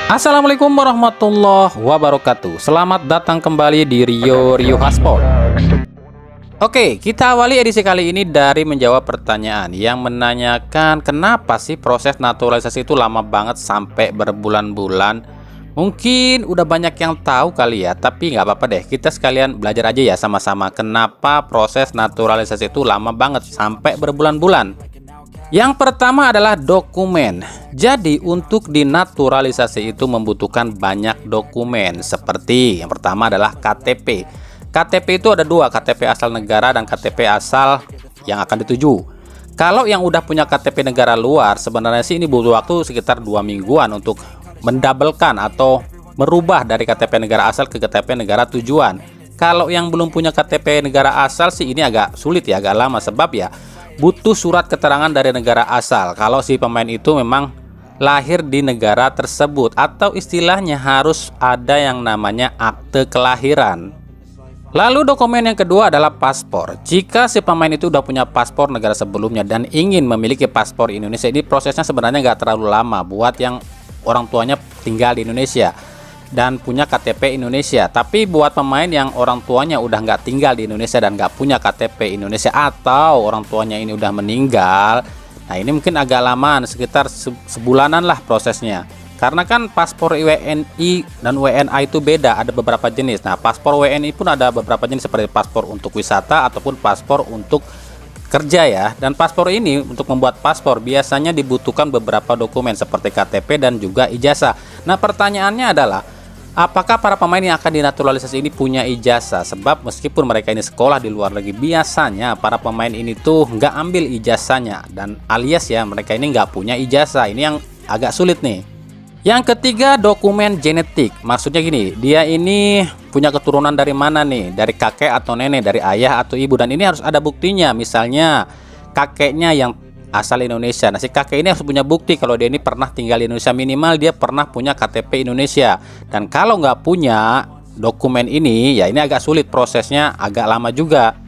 Assalamualaikum warahmatullahi wabarakatuh. Selamat datang kembali di Rio Hotspot. Oke, kita awali edisi kali ini dari menjawab pertanyaan yang menanyakan kenapa sih proses naturalisasi itu lama banget sampai berbulan-bulan. Mungkin udah banyak yang tahu kali ya, tapi nggak apa-apa deh, kita sekalian belajar aja ya sama-sama kenapa proses naturalisasi itu lama banget sampai berbulan-bulan. Yang pertama adalah dokumen. Jadi untuk dinaturalisasi itu membutuhkan banyak dokumen. Seperti yang pertama adalah KTP. KTP itu ada dua, KTP asal negara dan KTP asal yang akan dituju. Kalau yang udah punya KTP negara luar, sebenarnya sih ini butuh waktu sekitar 2 mingguan untuk mendabelkan atau merubah dari KTP negara asal ke KTP negara tujuan. Kalau yang belum punya KTP negara asal sih ini agak sulit ya, agak lama, sebab ya butuh surat keterangan dari negara asal kalau si pemain itu memang lahir di negara tersebut, atau istilahnya harus ada yang namanya akte kelahiran. Lalu dokumen yang kedua adalah paspor. Jika si pemain itu udah punya paspor negara sebelumnya dan ingin memiliki paspor Indonesia, ini prosesnya sebenarnya nggak terlalu lama buat yang orang tuanya tinggal di Indonesia dan punya KTP Indonesia. Tapi buat pemain yang orang tuanya udah nggak tinggal di Indonesia dan nggak punya KTP Indonesia, atau orang tuanya ini udah meninggal, nah ini mungkin agak lama, sekitar sebulanan lah prosesnya. Karena kan paspor WNI dan WNA itu beda, ada beberapa jenis. Nah, paspor WNI pun ada beberapa jenis, seperti paspor untuk wisata ataupun paspor untuk kerja ya. Dan paspor ini, untuk membuat paspor biasanya dibutuhkan beberapa dokumen seperti KTP dan juga ijazah. Nah, pertanyaannya adalah apakah para pemain yang akan dinaturalisasi ini punya ijazah? Sebab meskipun mereka ini sekolah di luar negeri, biasanya para pemain ini tuh nggak ambil ijazahnya, dan alias ya mereka ini nggak punya ijazah. Ini yang agak sulit nih. Yang ketiga, dokumen genetik. Maksudnya gini, dia ini punya keturunan dari mana nih? Dari kakek atau nenek, dari ayah atau ibu, dan ini harus ada buktinya. Misalnya kakeknya yang asal Indonesia, nah si kakek ini harus punya bukti kalau dia ini pernah tinggal di Indonesia, minimal dia pernah punya KTP Indonesia. Dan kalau nggak punya dokumen ini, ya ini agak sulit, prosesnya agak lama juga.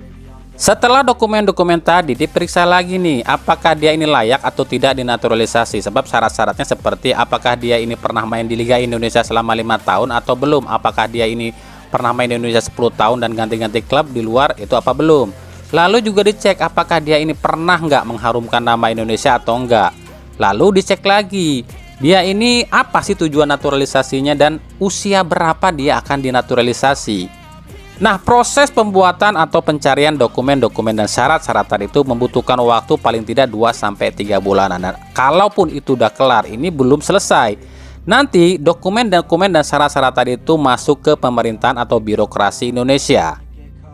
Setelah dokumen-dokumen tadi diperiksa lagi nih, apakah dia ini layak atau tidak dinaturalisasi. Sebab syarat-syaratnya seperti apakah dia ini pernah main di Liga Indonesia selama 5 tahun atau belum, apakah dia ini pernah main di Indonesia 10 tahun dan ganti-ganti klub di luar itu apa belum. Lalu juga dicek apakah dia ini pernah nggak mengharumkan nama Indonesia atau enggak. Lalu dicek lagi, dia ini apa sih tujuan naturalisasinya dan usia berapa dia akan dinaturalisasi. Nah, proses pembuatan atau pencarian dokumen-dokumen dan syarat-syarat tadi itu membutuhkan waktu paling tidak 2-3 bulanan. Dan kalaupun itu udah kelar, ini belum selesai. Nanti dokumen-dokumen dan syarat-syarat tadi itu masuk ke pemerintahan atau birokrasi Indonesia.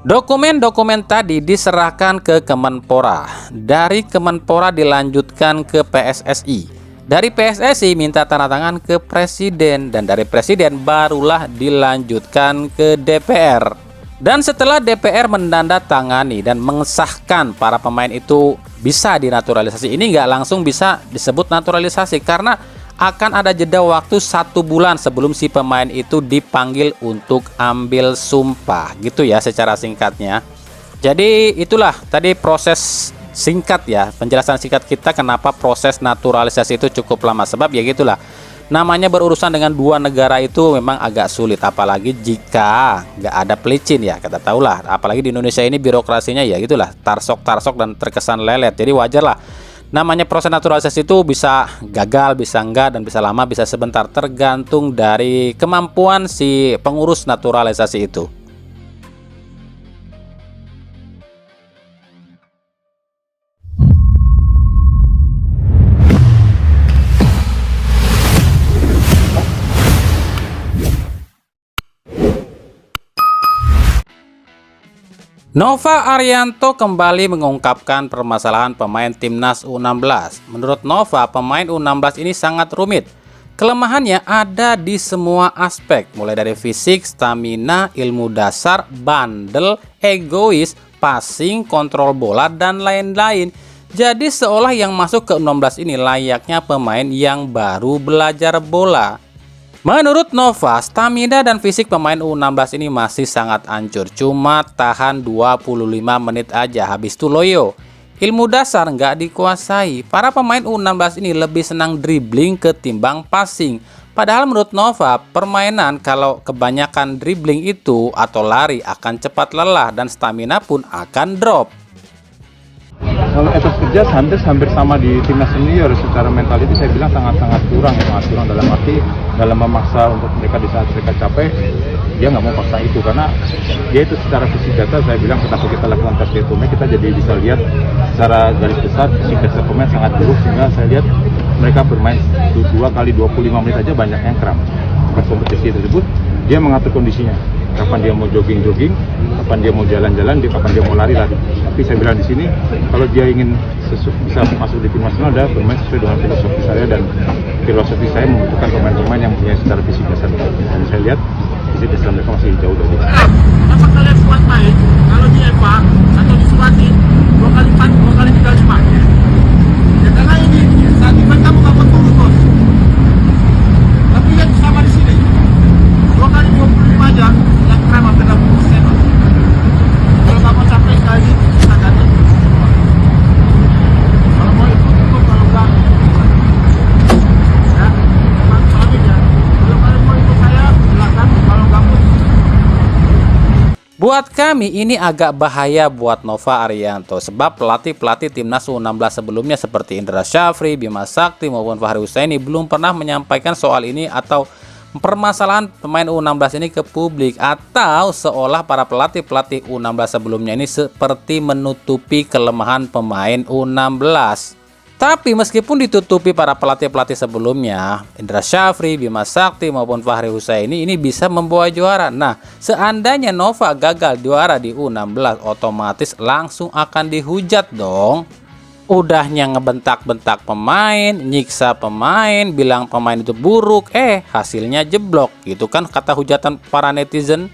Dokumen-dokumen tadi diserahkan ke Kemenpora. Dari Kemenpora dilanjutkan ke PSSI. Dari PSSI minta tanda tangan ke Presiden, dan dari Presiden barulah dilanjutkan ke DPR. Dan setelah DPR menandatangani dan mengesahkan para pemain itu bisa dinaturalisasi, ini nggak langsung bisa disebut naturalisasi karena akan ada jeda waktu 1 bulan sebelum si pemain itu dipanggil untuk ambil sumpah, gitu ya secara singkatnya. Jadi itulah tadi proses singkat ya, penjelasan singkat kita kenapa proses naturalisasi itu cukup lama. Sebab ya gitulah, namanya berurusan dengan 2 negara itu memang agak sulit, apalagi jika nggak ada pelicin ya, kita tahulah. Apalagi di Indonesia ini birokrasinya ya gitulah, tarsok-tarsok dan terkesan lelet. Jadi wajar lah namanya proses naturalisasi itu bisa gagal, bisa enggak, dan bisa lama, bisa sebentar, tergantung dari kemampuan si pengurus naturalisasi itu. Nova Arianto kembali mengungkapkan permasalahan pemain timnas U16. Menurut Nova, pemain U16 ini sangat rumit. Kelemahannya ada di semua aspek, mulai dari fisik, stamina, ilmu dasar, bandel, egois, passing, kontrol bola, dan lain-lain. Jadi seolah yang masuk ke U16 ini layaknya pemain yang baru belajar bola. Menurut Nova, stamina dan fisik pemain U16 ini masih sangat hancur. Cuma tahan 25 menit aja, habis itu loyo. Ilmu dasar nggak dikuasai. Para pemain U16 ini lebih senang dribbling ketimbang passing. Padahal menurut Nova, permainan kalau kebanyakan dribbling itu atau lari akan cepat lelah dan stamina pun akan drop. Kalau etos kerja hampir sama di timnas senior, secara mental itu saya bilang sangat kurang dalam arti dalam memaksa untuk mereka di saat mereka capek, dia nggak mau paksa itu karena dia itu secara fisik data saya bilang ketika kita lakukan tes pemain kita jadi bisa lihat secara garis besar fisik dasar pemain sangat buruk, sehingga saya lihat mereka bermain 2 kali 25 menit aja banyak yang kram. Pas kompetisi tersebut dia mengatur kondisinya, kapan dia mau jogging, kapan dia mau jalan-jalan, kapan dia mau lari. Tapi saya bilang di sini, kalau dia ingin bisa masuk di tim nasional, dia bermain sesuai dengan filosofi saya, dan filosofi saya membutuhkan pemain-pemain yang punya secara fisik dasar. Dan saya lihat fisik dasar mereka masih jauh dari itu. Kenapa kalian kuat main kalau di EVA atau di Surati 2 kali 4, 2 kali 3, 5? Ya karena ini saat event kamu nggak buat turun bos. Tapi lihat sama di sini 2 kali 25 aja yang kram hampir 60%. Kalau kamu capek sekali bisa ganti. Kalau mau ikut, kalau enggak ya, memang soalnya kalau kalian mau ikut saya silakan, kalau enggak pun. Buat kami ini agak bahaya buat Nova Arianto, sebab pelatih-pelatih timnas U16 sebelumnya seperti Indra Syafri, Bima Sakti maupun Fahri Husaini belum pernah menyampaikan soal ini atau permasalahan pemain U16 ini ke publik, atau seolah para pelatih-pelatih U16 sebelumnya ini seperti menutupi kelemahan pemain U16. Tapi meskipun ditutupi para pelatih-pelatih sebelumnya, Indra Syafri, Bima Sakti maupun Fahri Husaini ini bisa membawa juara. Nah, seandainya Nova gagal juara di U16, otomatis langsung akan dihujat dong. Udahnya ngebentak-bentak pemain, nyiksa pemain, bilang pemain itu buruk, hasilnya jeblok. Gitu kan kata hujatan para netizen.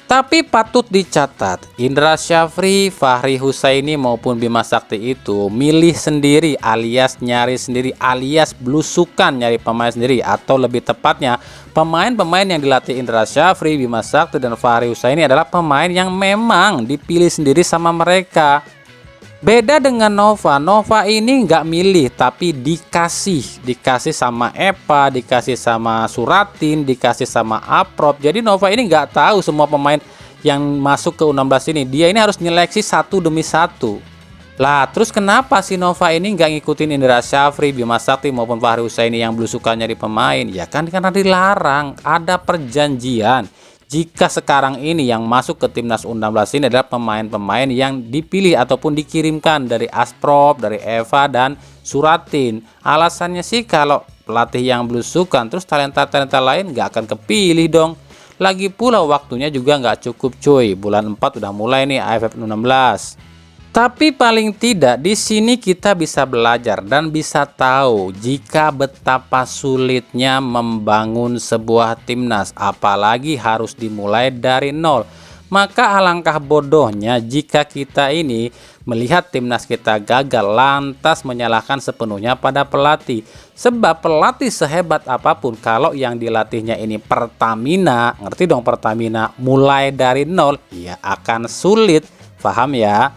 Tapi patut dicatat, Indra Syafri, Fahri Husaini maupun Bima Sakti itu milih sendiri alias nyari sendiri alias belusukan nyari pemain sendiri, atau lebih tepatnya pemain-pemain yang dilatih Indra Syafri, Bima Sakti dan Fahri Husaini adalah pemain yang memang dipilih sendiri sama mereka. Beda dengan Nova ini nggak milih tapi dikasih sama Epa, dikasih sama Suratin, dikasih sama Aprop. Jadi Nova ini nggak tahu semua pemain yang masuk ke U16 ini, dia ini harus nyeleksi satu demi satu. Lah terus kenapa si Nova ini nggak ngikutin Indra Syafri, Bima Sakti maupun Fahri Husaini yang belusukannya di pemain? Ya kan karena dilarang, ada perjanjian. Jika sekarang ini yang masuk ke timnas U16 ini adalah pemain-pemain yang dipilih ataupun dikirimkan dari Asprop, dari Eva dan Suratin. Alasannya sih kalau pelatih yang belusukan terus talenta-talenta lain nggak akan kepilih dong. Lagi pula waktunya juga nggak cukup cuy. Bulan 4 udah mulai nih AFF U16. Tapi paling tidak di sini kita bisa belajar dan bisa tahu jika betapa sulitnya membangun sebuah timnas, apalagi harus dimulai dari nol. Maka alangkah bodohnya jika kita ini melihat timnas kita gagal lantas menyalahkan sepenuhnya pada pelatih. Sebab pelatih sehebat apapun kalau yang dilatihnya ini Pertamina, ngerti dong Pertamina, mulai dari nol, ya akan sulit. Paham ya?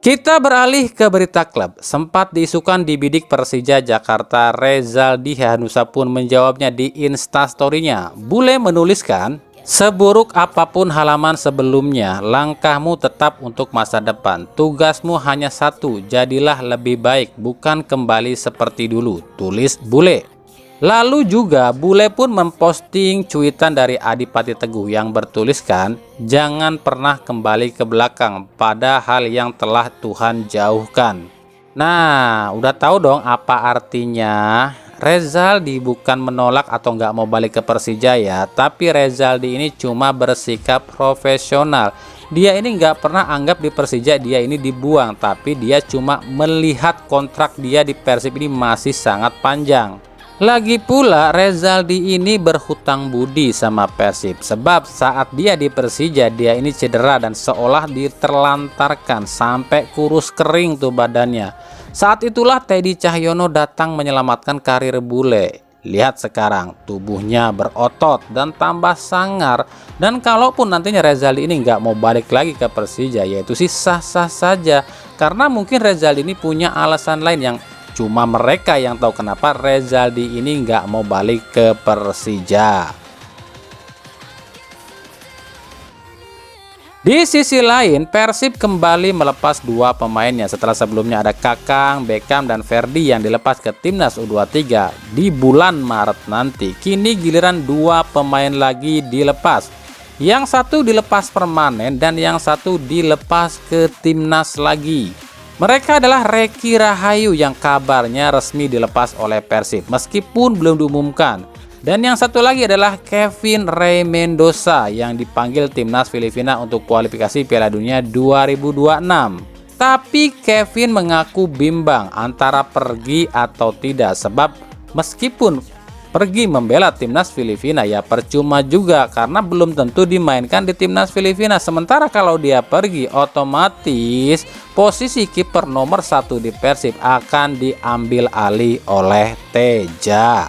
Kita beralih ke berita klub. Sempat diisukan di bidik Persija Jakarta, Rezaldi Hanusa pun menjawabnya di Instastory-nya. Bule menuliskan, seburuk apapun halaman sebelumnya, langkahmu tetap untuk masa depan. Tugasmu hanya satu, jadilah lebih baik, bukan kembali seperti dulu. Tulis Bule. Lalu juga Bule pun memposting cuitan dari Adipati Teguh yang bertuliskan, jangan pernah kembali ke belakang pada hal yang telah Tuhan jauhkan. Nah, udah tahu dong apa artinya. Rezaldi bukan menolak atau nggak mau balik ke Persija ya, tapi Rezaldi ini cuma bersikap profesional. Dia ini nggak pernah anggap di Persija dia ini dibuang, tapi dia cuma melihat kontrak dia di Persib ini masih sangat panjang. Lagi pula Rezaldi ini berhutang budi sama Persib, sebab saat dia di Persija dia ini cedera dan seolah diterlantarkan sampai kurus kering tuh badannya. Saat itulah Teddy Cahyono datang menyelamatkan karir Bule. Lihat sekarang tubuhnya berotot dan tambah sangar, dan kalaupun nantinya Rezaldi ini nggak mau balik lagi ke Persija, yaitu sih sah-sah saja, karena mungkin Rezaldi ini punya alasan lain yang Cuma mereka yang tahu kenapa Rezaldi ini nggak mau balik ke Persija. Di sisi lain, Persib kembali melepas dua pemainnya setelah sebelumnya ada Kakang, Beckham, dan Ferdi yang dilepas ke Timnas U23 di bulan Maret nanti. Kini giliran dua pemain lagi dilepas. Yang satu dilepas permanen dan yang satu dilepas ke Timnas lagi. Mereka adalah Reki Rahayu yang kabarnya resmi dilepas oleh Persib meskipun belum diumumkan. Dan yang satu lagi adalah Kevin Rey Mendoza yang dipanggil Timnas Filipina untuk kualifikasi Piala Dunia 2026. Tapi Kevin mengaku bimbang antara pergi atau tidak, sebab meskipun pergi membela Timnas Filipina ya percuma juga karena belum tentu dimainkan di Timnas Filipina. Sementara kalau dia pergi, otomatis posisi kiper nomor 1 di Persib akan diambil alih oleh Teja.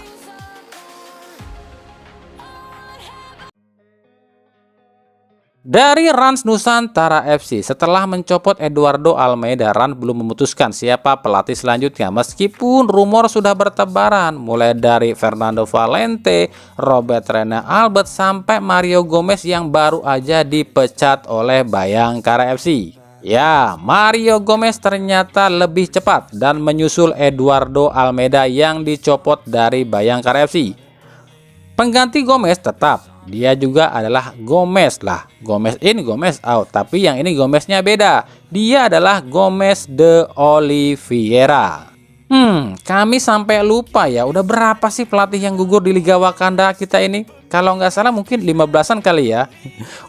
Dari Rans Nusantara FC, setelah mencopot Eduardo Almeida, Rans belum memutuskan siapa pelatih selanjutnya meskipun rumor sudah bertebaran mulai dari Fernando Valente, Robert Rene Albert sampai Mario Gomez yang baru aja dipecat oleh Bayangkara FC. Ya, Mario Gomez ternyata lebih cepat dan menyusul Eduardo Almeida yang dicopot dari Bayangkara FC. Pengganti Gomez tetap. Dia juga adalah Gomez lah. Gomez in, Gomez out. Tapi yang ini Gomeznya beda. Dia adalah Gomez de Oliveira. Kami sampai lupa ya. Udah berapa sih pelatih yang gugur di Liga Wakanda kita ini? Kalau nggak salah mungkin 15-an kali ya.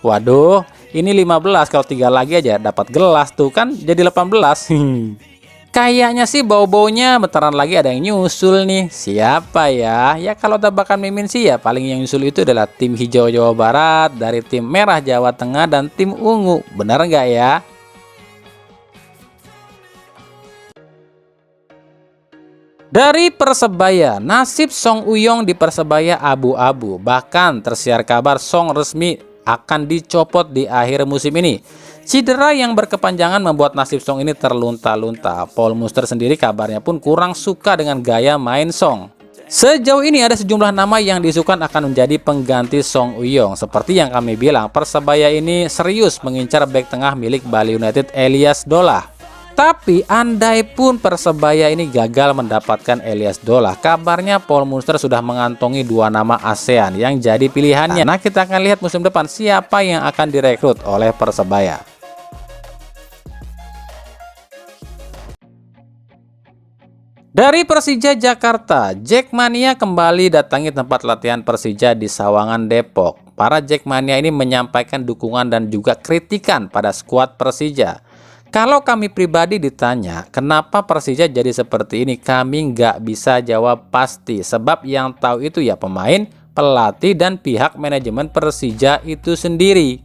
Waduh, ini 15. Kalau 3 lagi aja dapat gelas tuh kan jadi 18. Kayaknya sih bau-baunya bentaran lagi ada yang nyusul nih. Siapa ya? Ya kalau tebakan Mimin sih ya paling yang nyusul itu adalah tim hijau Jawa Barat dari tim merah Jawa Tengah dan tim ungu. Benar nggak ya? Dari Persebaya, nasib Song Uyong di Persebaya abu-abu. Bahkan tersiar kabar Song resmi akan dicopot di akhir musim ini. Cedera yang berkepanjangan membuat nasib Song ini terlunta-lunta. Paul Muster sendiri kabarnya pun kurang suka dengan gaya main Song. Sejauh ini ada sejumlah nama yang diisukan akan menjadi pengganti Song Uyong. Seperti yang kami bilang, Persebaya ini serius mengincar bek tengah milik Bali United Elias Dolah. Tapi andai pun Persebaya ini gagal mendapatkan Elias Dolah, kabarnya Paul Muster sudah mengantongi 2 nama ASEAN yang jadi pilihannya. Nah, kita akan lihat musim depan siapa yang akan direkrut oleh Persebaya. Dari Persija Jakarta, Jackmania kembali datangi tempat latihan Persija di Sawangan, Depok. Para Jackmania ini menyampaikan dukungan dan juga kritikan pada skuad Persija. Kalau kami pribadi ditanya, kenapa Persija jadi seperti ini? Kami nggak bisa jawab pasti. Sebab yang tahu itu ya pemain, pelatih, dan pihak manajemen Persija itu sendiri.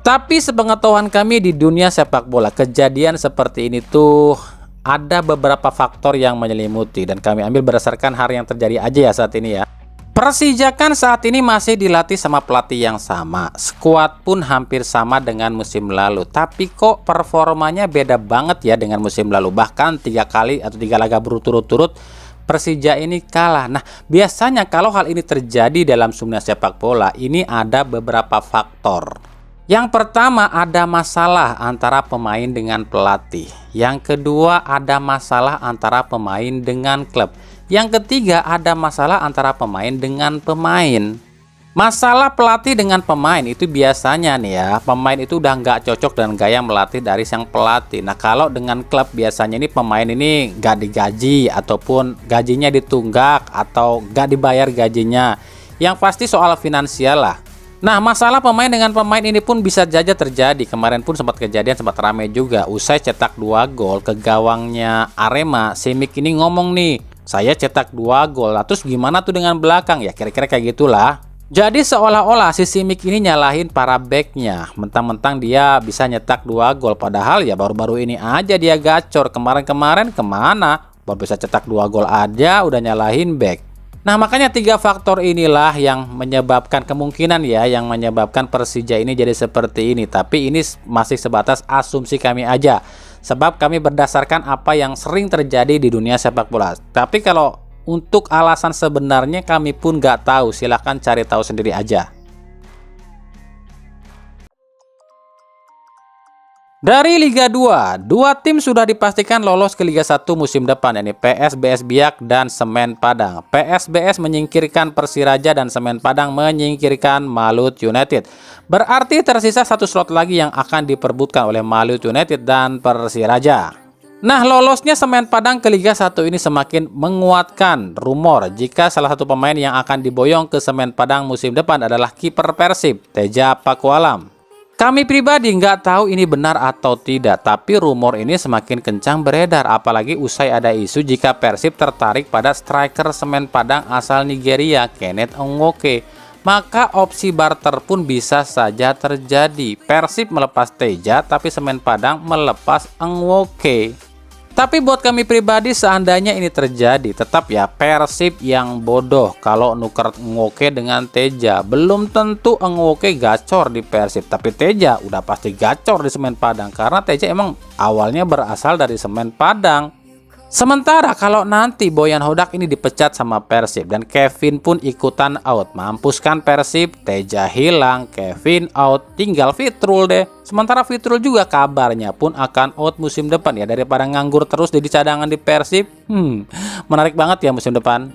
Tapi sepengetahuan kami di dunia sepak bola, kejadian seperti ini tuh ada beberapa faktor yang menyelimuti dan kami ambil berdasarkan hari yang terjadi aja ya saat ini ya. Persija kan saat ini masih dilatih sama pelatih yang sama. Skuad pun hampir sama dengan musim lalu. Tapi kok performanya beda banget ya dengan musim lalu. Bahkan 3 kali atau 3 laga berturut-turut Persija ini kalah. Nah, biasanya kalau hal ini terjadi dalam dunia sepak bola, ini ada beberapa faktor. Yang pertama, ada masalah antara pemain dengan pelatih. Yang kedua, ada masalah antara pemain dengan klub. Yang ketiga, ada masalah antara pemain dengan pemain. Masalah pelatih dengan pemain itu biasanya nih ya, pemain itu udah nggak cocok dengan gaya melatih dari sang pelatih. Nah, kalau dengan klub biasanya ini pemain ini nggak digaji ataupun gajinya ditunggak atau nggak dibayar gajinya. Yang pasti soal finansial lah. Nah, masalah pemain dengan pemain ini pun bisa saja terjadi. Kemarin pun sempat kejadian, sempat ramai juga. Usai cetak 2 gol ke gawangnya Arema, Simic ini ngomong nih, saya cetak 2 gol. Nah, terus gimana tuh dengan belakang? Ya kira-kira kayak gitulah. Jadi seolah-olah si Simic ini nyalahin para backnya. Mentang-mentang dia bisa nyetak 2 gol. Padahal ya baru-baru ini aja dia gacor. Kemarin-kemarin kemana? Baru bisa cetak 2 gol aja udah nyalahin back. Nah, makanya 3 faktor inilah yang menyebabkan kemungkinan ya, yang menyebabkan Persija ini jadi seperti ini. Tapi ini masih sebatas asumsi kami aja. Sebab kami berdasarkan apa yang sering terjadi di dunia sepak bola. Tapi kalau untuk alasan sebenarnya kami pun nggak tahu, silahkan cari tahu sendiri aja. Dari Liga 2, dua tim sudah dipastikan lolos ke Liga 1 musim depan, yakni PSBS Biak dan Semen Padang. PSBS menyingkirkan Persiraja dan Semen Padang menyingkirkan Malut United. Berarti tersisa satu slot lagi yang akan diperbutkan oleh Malut United dan Persiraja. Nah, lolosnya Semen Padang ke Liga 1 ini semakin menguatkan rumor jika salah satu pemain yang akan diboyong ke Semen Padang musim depan adalah kiper Persib, Teja Pakualam. Kami pribadi nggak tahu ini benar atau tidak, tapi rumor ini semakin kencang beredar, apalagi usai ada isu jika Persib tertarik pada striker Semen Padang asal Nigeria, Kenneth Nwoke. Maka opsi barter pun bisa saja terjadi. Persib melepas Teja, tapi Semen Padang melepas Nwoke. Tapi buat kami pribadi, seandainya ini terjadi, tetap ya Persib yang bodoh kalau nuker Nwoke dengan Teja. Belum tentu Nwoke gacor di Persib, tapi Teja udah pasti gacor di Semen Padang karena Teja emang awalnya berasal dari Semen Padang. Sementara kalau nanti Boyan Hodak ini dipecat sama Persib dan Kevin pun ikutan out, mampuskan Persib, Teja hilang, Kevin out, tinggal Fitrul deh. Sementara Fitrul juga kabarnya pun akan out musim depan ya, daripada nganggur terus jadi cadangan di Persib. Menarik banget ya musim depan.